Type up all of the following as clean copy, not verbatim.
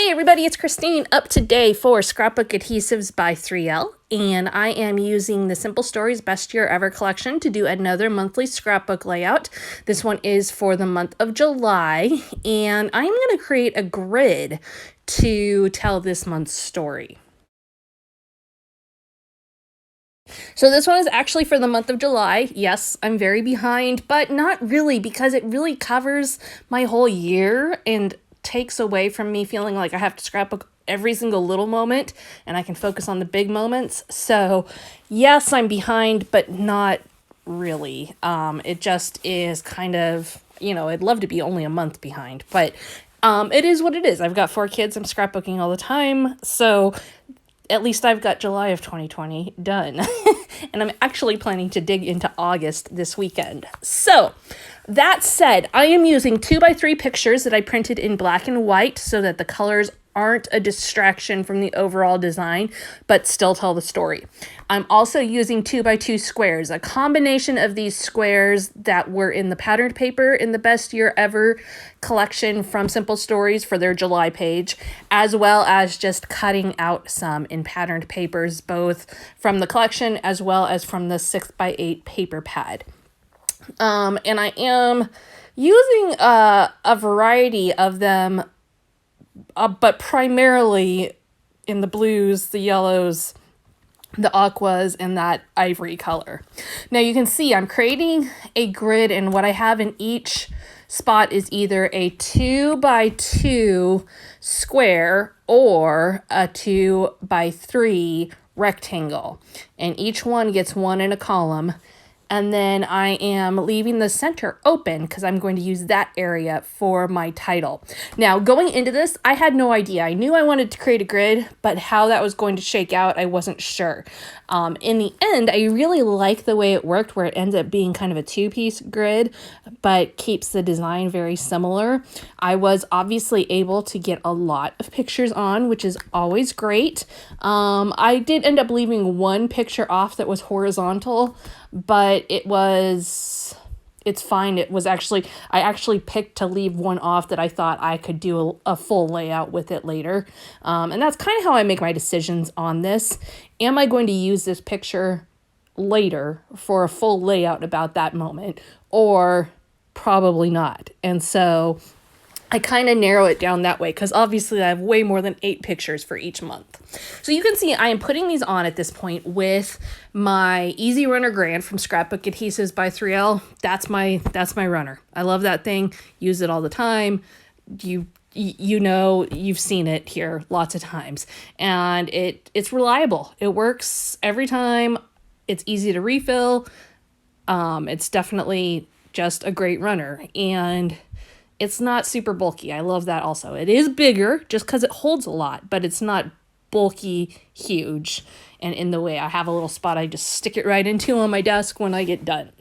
Hey everybody, it's Christine up today for Scrapbook Adhesives by 3L, and I am using the Simple Stories Best Year Ever collection to do another monthly scrapbook layout. This one is for the month of July, and I'm going to create a grid to tell this month's story. So this one is actually for the month of July. Yes, I'm very behind, but not really, because it really covers my whole year and takes away from me feeling like I have to scrapbook every single little moment and I can focus on the big moments. So yes, I'm behind, but not really. It just is kind of, I'd love to be only a month behind, but it is what it is. I've got 4 kids. I'm scrapbooking all the time. So at least I've got July of 2020 done. And I'm actually planning to dig into August this weekend. So that said, I am using 2x3 pictures that I printed in black and white so that the colors aren't a distraction from the overall design, but still tell the story. I'm also using 2x2 squares, a combination of these squares that were in the patterned paper in the Best Year Ever collection from Simple Stories for their July page, as well as just cutting out some in patterned papers, both from the collection as well as from the 6x8 paper pad. And I am using a variety of them, but primarily in the blues, the yellows, the aquas, and that ivory color. Now you can see I'm creating a grid, and what I have in each spot is either a 2x2 square or a 2x3 rectangle, and each one gets 1 in a column. And then I am leaving the center open because I'm going to use that area for my title. Now, going into this, I had no idea. I knew I wanted to create a grid, but how that was going to shake out, I wasn't sure. In the end, I really like the way it worked, where it ends up being kind of a 2-piece grid, but keeps the design very similar. I was obviously able to get a lot of pictures on, which is always great. I did end up leaving one picture off that was horizontal, but it's fine. I actually picked to leave one off that I thought I could do a full layout with it later. And that's kind of how I make my decisions on this. Am I going to use this picture later for a full layout about that moment, or probably not? And so I kind of narrow it down that way, because obviously I have way more than 8 pictures for each month. So you can see I am putting these on at this point with my Easy Runner Grand from Scrapbook Adhesives by 3L. That's my runner. I love that thing. Use it all the time. You've seen it here lots of times, and it's reliable. It works every time. It's easy to refill. It's definitely just a great runner, and it's not super bulky. I love that also. It is bigger just because it holds a lot, but it's not bulky, huge, and in the way. I have a little spot I just stick it right into on my desk when I get done.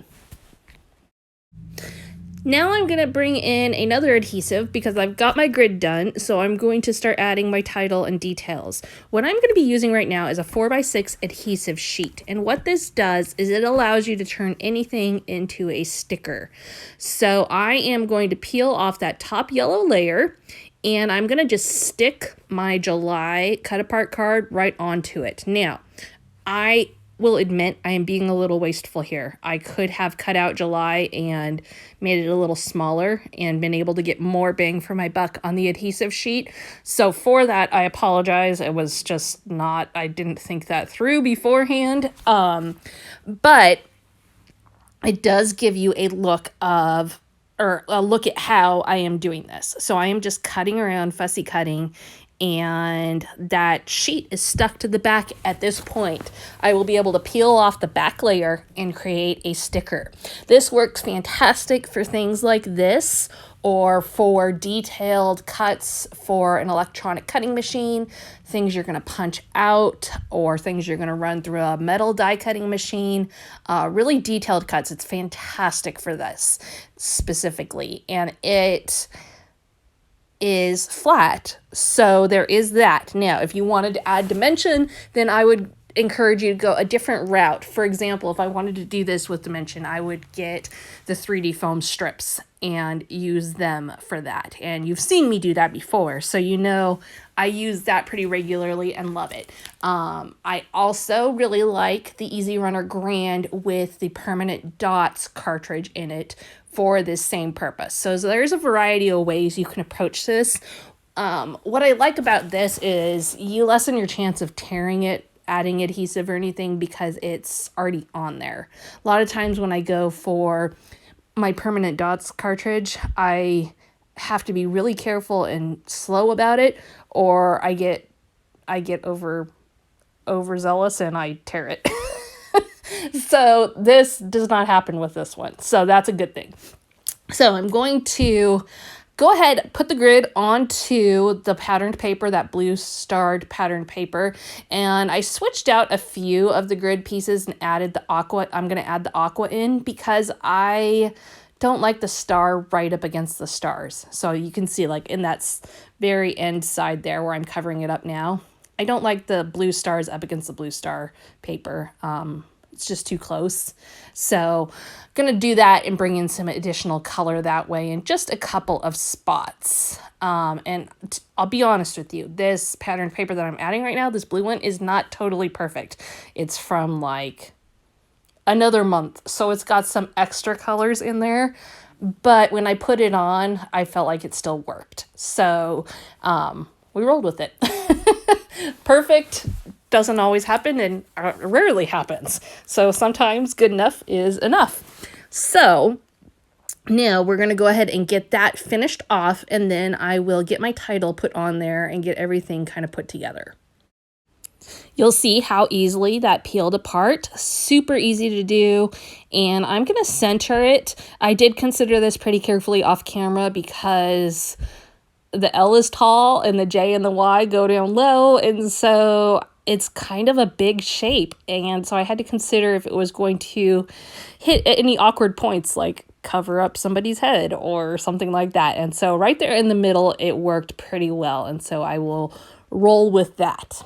Now I'm going to bring in another adhesive because I've got my grid done, so I'm going to start adding my title and details. What I'm going to be using right now is a 4x6 adhesive sheet, and what this does is it allows you to turn anything into a sticker. So I am going to peel off that top yellow layer, and I'm going to just stick my July cut apart card right onto it. Now, I will admit I am being a little wasteful here. I could have cut out July and made it a little smaller and been able to get more bang for my buck on the adhesive sheet. So for that, I apologize. It was just I didn't think that through beforehand. But it does give you a look at how I am doing this. So I am just cutting around, fussy cutting, and that sheet is stuck to the back at this point. I will be able to peel off the back layer and create a sticker. This works fantastic for things like this, or for detailed cuts for an electronic cutting machine, things you're going to punch out, or things you're going to run through a metal die cutting machine. Really detailed cuts. It's fantastic for this specifically, and it is flat, so there is that. Now, if you wanted to add dimension, then I would encourage you to go a different route. For example, if I wanted to do this with Dimension, I would get the 3D foam strips and use them for that. And you've seen me do that before, so you know I use that pretty regularly and love it. I also really like the Easy Runner Grand with the permanent dots cartridge in it for this same purpose. So there's a variety of ways you can approach this. What I like about this is you lessen your chance of tearing it, adding adhesive or anything, because it's already on there. A lot of times when I go for my permanent dots cartridge, I have to be really careful and slow about it, or I get overzealous and I tear it. So this does not happen with this one. So that's a good thing. So I'm going to go ahead, put the grid onto the patterned paper, that blue starred patterned paper, and I switched out a few of the grid pieces and added the aqua. I'm going to add the aqua in because I don't like the star right up against the stars. So you can see like in that very end side there where I'm covering it up now, I don't like the blue stars up against the blue star paper. It's just too close. So I'm going to do that and bring in some additional color that way in just a couple of spots. And I'll be honest with you, this patterned paper that I'm adding right now, this blue one, is not totally perfect. It's from like another month, so it's got some extra colors in there. But when I put it on, I felt like it still worked. So we rolled with it. Perfect doesn't always happen and rarely happens. So sometimes good enough is enough. So now we're going to go ahead and get that finished off, and then I will get my title put on there and get everything kind of put together. You'll see how easily that peeled apart. Super easy to do. And I'm going to center it. I did consider this pretty carefully off camera because the L is tall and the J and the Y go down low. And so it's kind of a big shape. And so I had to consider if it was going to hit any awkward points, like cover up somebody's head or something like that. And so right there in the middle, it worked pretty well. And so I will roll with that.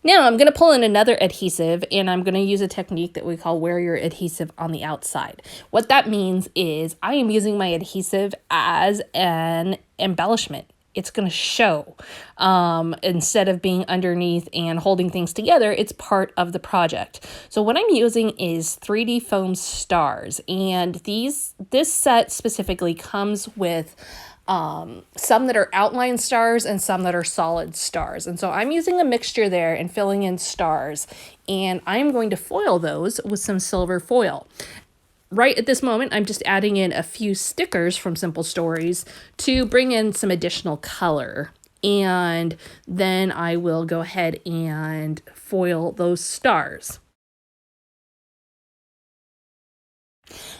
Now I'm going to pull in another adhesive, and I'm going to use a technique that we call wear your adhesive on the outside. What that means is I am using my adhesive as an embellishment. It's going to show. Instead of being underneath and holding things together, it's part of the project. So what I'm using is 3D foam stars, and this set specifically comes with some that are outline stars and some that are solid stars. And so I'm using a mixture there and filling in stars, and I'm going to foil those with some silver foil. Right at this moment, I'm just adding in a few stickers from Simple Stories to bring in some additional color. And then I will go ahead and foil those stars.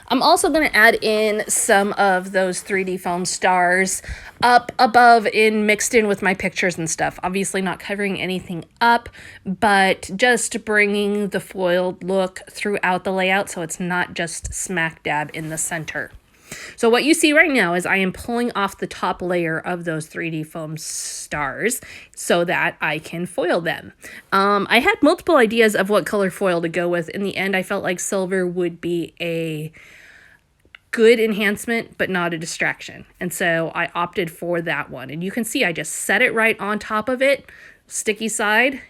I'm also going to add in some of those 3D foam stars up above mixed in with my pictures and stuff. Obviously not covering anything up, but just bringing the foiled look throughout the layout so it's not just smack dab in the center. So what you see right now is I am pulling off the top layer of those 3D foam stars so that I can foil them. I had multiple ideas of what color foil to go with. In the end, I felt like silver would be a good enhancement, but not a distraction. And so I opted for that one. And you can see I just set it right on top of it, sticky side,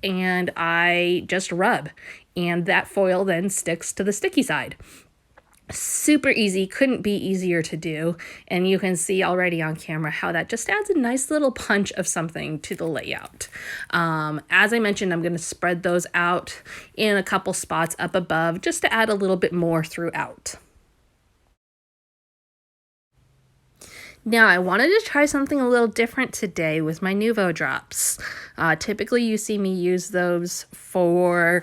and I just rub. And that foil then sticks to the sticky side. Super easy, couldn't be easier to do, and you can see already on camera how that just adds a nice little punch of something to the layout. As I mentioned, I'm going to spread those out in a couple spots up above just to add a little bit more throughout. Now, I wanted to try something a little different today with my Nuvo drops. Typically, you see me use those for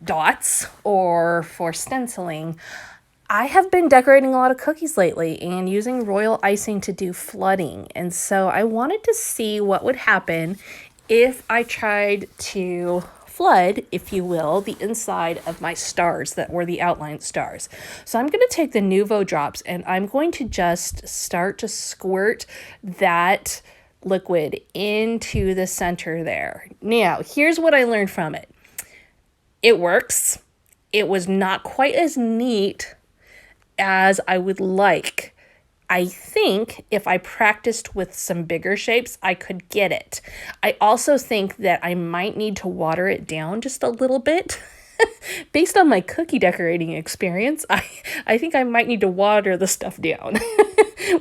dots or for stenciling. I have been decorating a lot of cookies lately and using royal icing to do flooding. And so I wanted to see what would happen if I tried to flood, if you will, the inside of my stars that were the outline stars. So I'm going to take the Nuvo drops and I'm going to just start to squirt that liquid into the center there. Now, here's what I learned from it. It works. It was not quite as neat as I would like. I think if I practiced with some bigger shapes, I could get it. I also think that I might need to water it down just a little bit. Based on my cookie decorating experience, I think I might need to water the stuff down,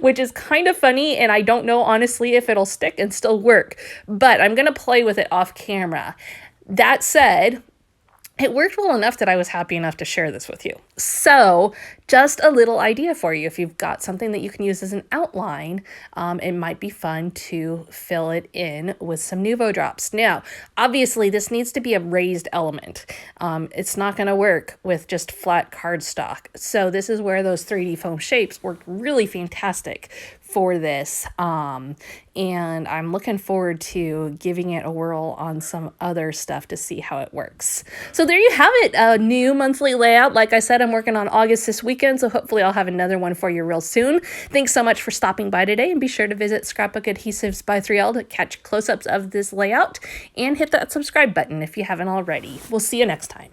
which is kind of funny, and I don't know honestly if it'll stick and still work, but I'm going to play with it off camera. That said, it worked well enough that I was happy enough to share this with you. So just a little idea for you. If you've got something that you can use as an outline, it might be fun to fill it in with some Nuvo drops. Now, obviously, this needs to be a raised element. It's not going to work with just flat cardstock. So this is where those 3D foam shapes worked really fantastic for this. And I'm looking forward to giving it a whirl on some other stuff to see how it works. So there you have it, a new monthly layout. Like I said, I'm working on August this weekend, so hopefully I'll have another one for you real soon. Thanks so much for stopping by today, and be sure to visit Scrapbook Adhesives by 3L to catch close-ups of this layout, and hit that subscribe button if you haven't already. We'll see you next time.